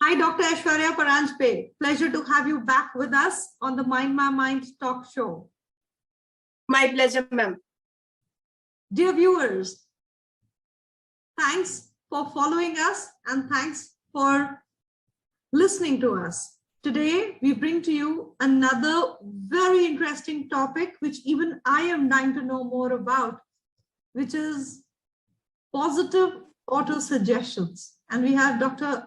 Hi, Dr. Aishwarya Paranjpe. Pleasure to have you back with us on the Miind My Miind talk show. My pleasure, ma'am. Dear viewers, thanks for following us and thanks for listening to us. Today, we bring to you another very interesting topic, which even I am dying to know more about, which is positive auto-suggestions. And we have Dr.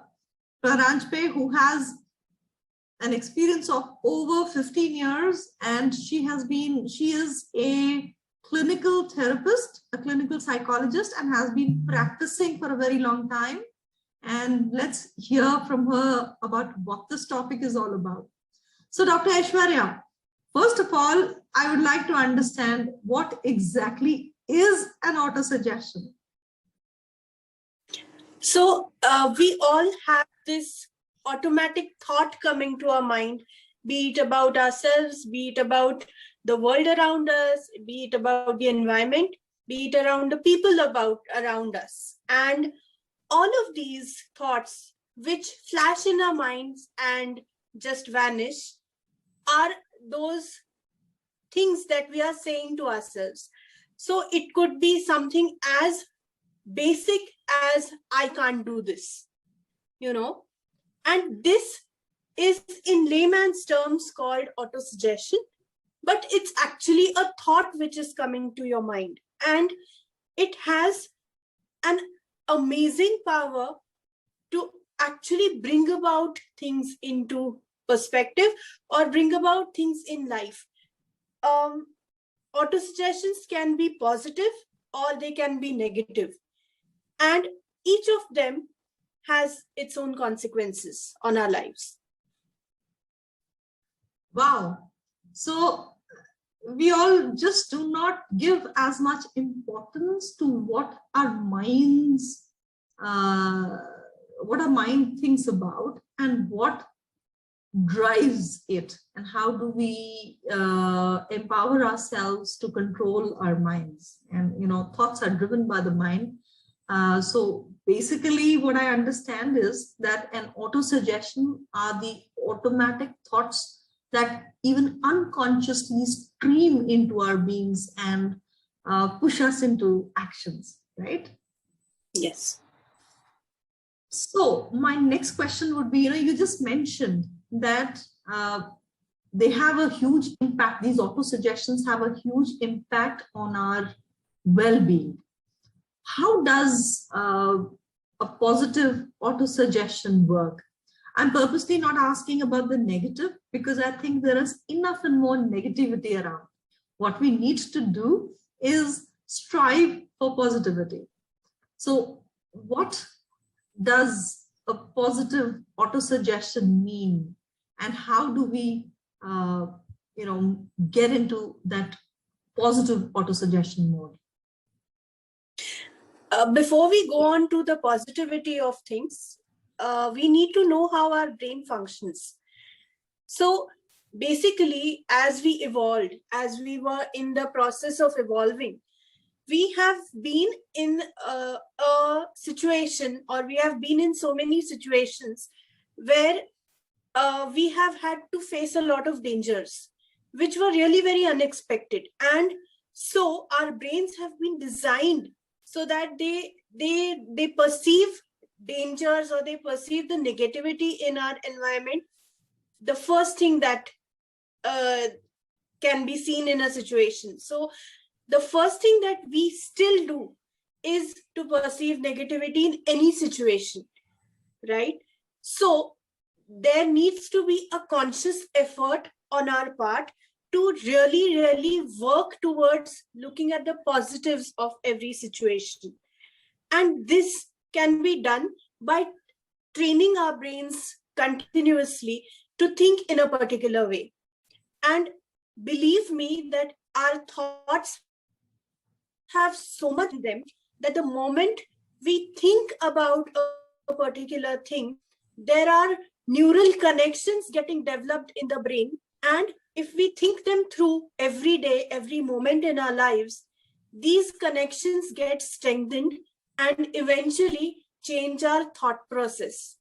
Paranjpe, who has an experience of over 15 years, and she is a clinical therapist, a clinical psychologist, and has been practicing for a very long time. And let's hear from her about what this topic is all about. So, Dr. Aishwarya, first of all, I would like to understand what exactly is an auto-suggestion. So we all have this automatic thought coming to our mind, be it about ourselves, be it about the world around us, be it about the environment, be it around the people around us. And all of these thoughts which flash in our minds and just vanish are those things that we are saying to ourselves. So it could be something as basic as I can't do this, and this is in layman's terms called autosuggestion, but it's actually a thought which is coming to your mind, and it has an amazing power to actually bring about things into perspective or bring about things in life. Autosuggestions can be positive or they can be negative. And each of them has its own consequences on our lives. Wow. So we all just do not give as much importance to what our mind thinks about and what drives it, and how do we empower ourselves to control our minds. And thoughts are driven by the mind. So basically what I understand is that an auto-suggestion are the automatic thoughts that even unconsciously stream into our beings and push us into actions, right? Yes. So my next question would be, you just mentioned that they have a huge impact. These auto-suggestions have a huge impact on our well-being. How does a positive auto-suggestion work? I'm purposely not asking about the negative because I think there is enough and more negativity around. What we need to do is strive for positivity. So what does a positive auto-suggestion mean? And how do we, get into that positive auto-suggestion mode? Before we go on to the positivity of things, we need to know how our brain functions. So basically, as we evolved, as we were in the process of evolving, we have been in a situation, or we have been in so many situations where we have had to face a lot of dangers, which were really very unexpected. And so our brains have been designed so that they perceive dangers, or they perceive the negativity in our environment, the first thing that can be seen in a situation. So the first thing that we still do is to perceive negativity in any situation, right? So there needs to be a conscious effort on our part to really, really work towards looking at the positives of every situation. And this can be done by training our brains continuously to think in a particular way. And believe me that our thoughts have so much in them that the moment we think about a particular thing, there are neural connections getting developed in the brain. And if we think them through every day, every moment in our lives, these connections get strengthened and eventually change our thought process.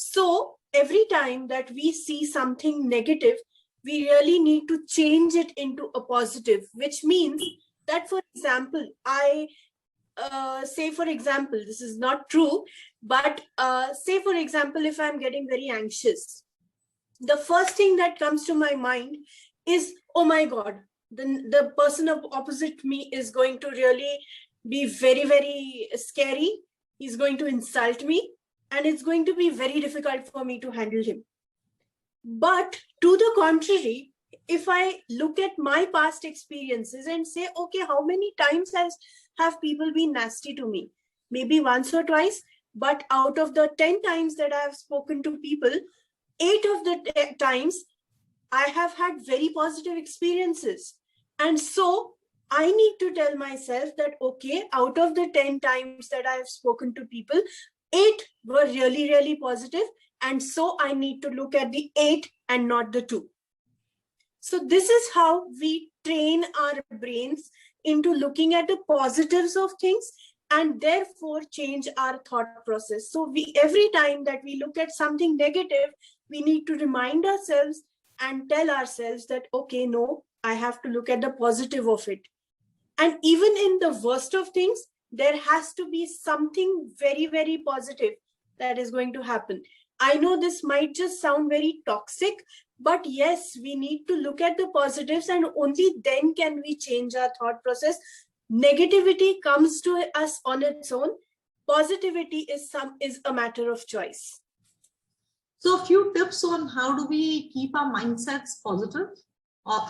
So every time that we see something negative, we really need to change it into a positive, which means that, for example, say, for example, this is not true, but say, for example, if I'm getting very anxious, the first thing that comes to my mind is, oh my God, the person opposite me is going to really be very, very scary. He's going to insult me, and it's going to be very difficult for me to handle him. But to the contrary, if I look at my past experiences and say, okay, how many times have people been nasty to me? Maybe once or twice, but out of the 10 times that I have spoken to people, 8 of the times I have had very positive experiences. And so I need to tell myself that, okay, out of the 10 times that I have spoken to people, 8 were really, really positive. And so I need to look at the 8 and not the 2. So this is how we train our brains into looking at the positives of things and therefore change our thought process. So every time that we look at something negative, we need to remind ourselves and tell ourselves that, okay, no, I have to look at the positive of it. And even in the worst of things, there has to be something very, very positive that is going to happen. I know this might just sound very toxic, but yes, we need to look at the positives, and only then can we change our thought process. Negativity comes to us on its own. Positivity is a matter of choice. So a few tips on how do we keep our mindsets positive,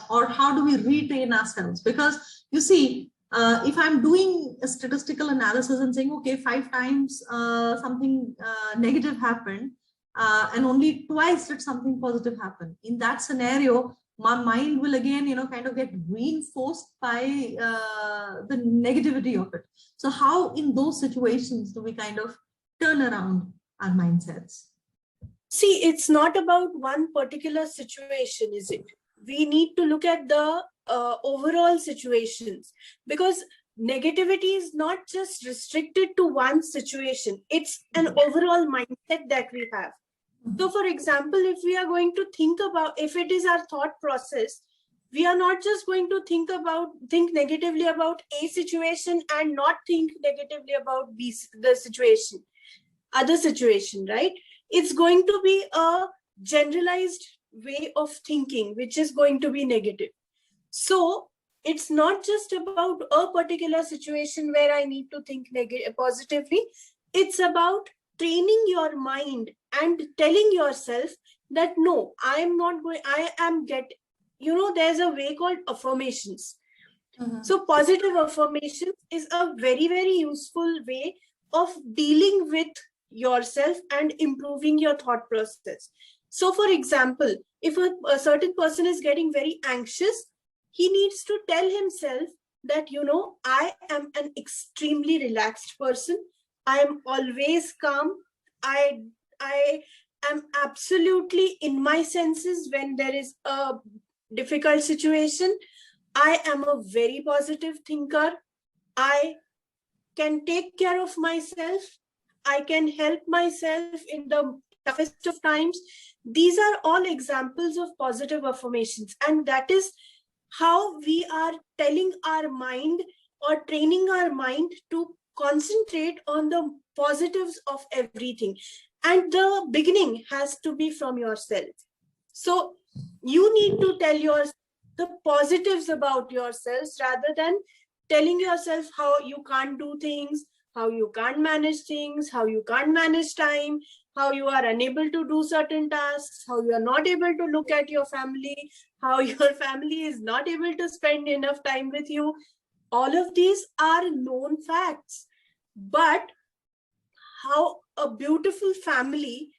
or how do we retrain ourselves? Because you see, if I'm doing a statistical analysis and saying, okay, 5 times something negative happened, and only twice did something positive happen, in that scenario, my mind will again, kind of get reinforced by the negativity of it. So how in those situations do we kind of turn around our mindsets? See, it's not about one particular situation, is it? We need to look at the overall situations, because negativity is not just restricted to one situation. It's an overall mindset that we have. So, for example, if we are going to think about, if it is our thought process, we are not just going to think negatively about A situation and not think negatively about other situation, right? It's going to be a generalized way of thinking, which is going to be negative. So it's not just about a particular situation where I need to think positively. It's about training your mind and telling yourself that, no, there's a way called affirmations. So positive affirmations is a very, very useful way of dealing with yourself and improving your thought process. So, for example, if a certain person is getting very anxious, he needs to tell himself that, I am an extremely relaxed person. I am always calm. I am absolutely in my senses when there is a difficult situation. I am a very positive thinker. I can take care of myself. I can help myself in the toughest of times. These are all examples of positive affirmations. And that is how we are telling our mind or training our mind to concentrate on the positives of everything. And the beginning has to be from yourself. So you need to tell yourself the positives about yourselves rather than telling yourself how you can't do things, how you can't manage things, how you can't manage time, how you are unable to do certain tasks, how you are not able to look at your family, how your family is not able to spend enough time with you. All of these are known facts. But how a beautiful family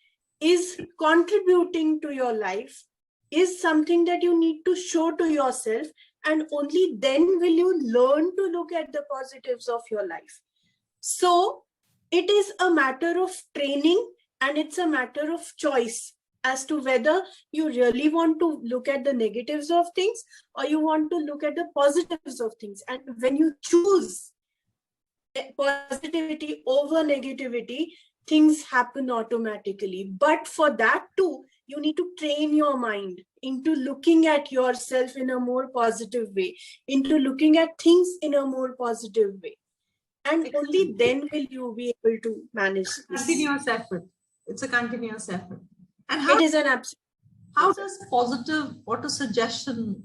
is contributing to your life is something that you need to show to yourself, and only then will you learn to look at the positives of your life. So it is a matter of training, and it's a matter of choice as to whether you really want to look at the negatives of things or you want to look at the positives of things. And when you choose positivity over negativity, things happen automatically. But for that too, you need to train your mind into looking at yourself in a more positive way, into looking at things in a more positive way. And only then will you be able to manage this. Continuous effort. It's a continuous effort. And it is an absolute. How does positive auto-suggestion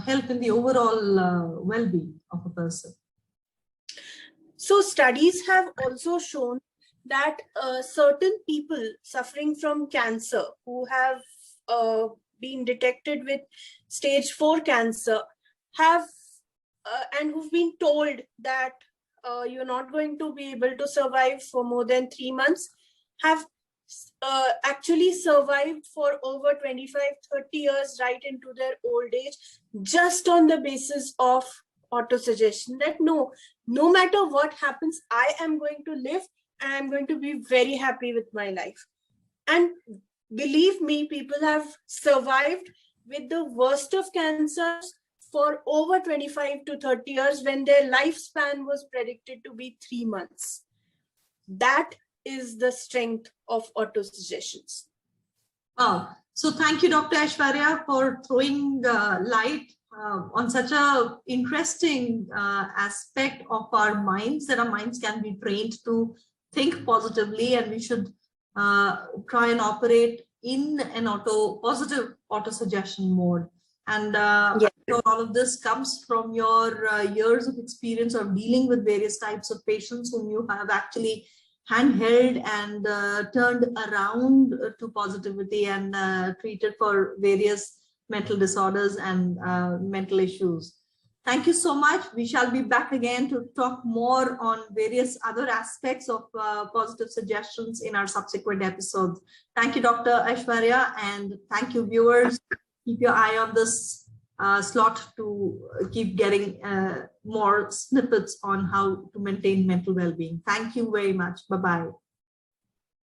help in the overall well-being of a person? So studies have also shown that certain people suffering from cancer who have been detected with stage 4 cancer have and who've been told that you're not going to be able to survive for more than 3 months have actually survived for over 25, 30 years right into their old age, just on the basis of auto-suggestion that no matter what happens, I am going to live and I'm going to be very happy with my life. And believe me, people have survived with the worst of cancers for over 25 to 30 years when their lifespan was predicted to be 3 months. That is the strength of auto-suggestions. Wow. So thank you, Dr. Aishwarya, for throwing light on such a interesting aspect of our minds, that our minds can be trained to think positively, and we should try and operate in an positive auto-suggestion mode. And I'm sure all of this comes from your years of experience of dealing with various types of patients whom you have actually handheld and turned around to positivity and treated for various mental disorders and mental issues. Thank you so much. We shall be back again to talk more on various other aspects of positive suggestions in our subsequent episodes. Thank you, Dr. Aishwarya, and thank you, viewers. Keep your eye on this slot to keep getting more snippets on how to maintain mental well-being. Thank you very much. Bye-bye.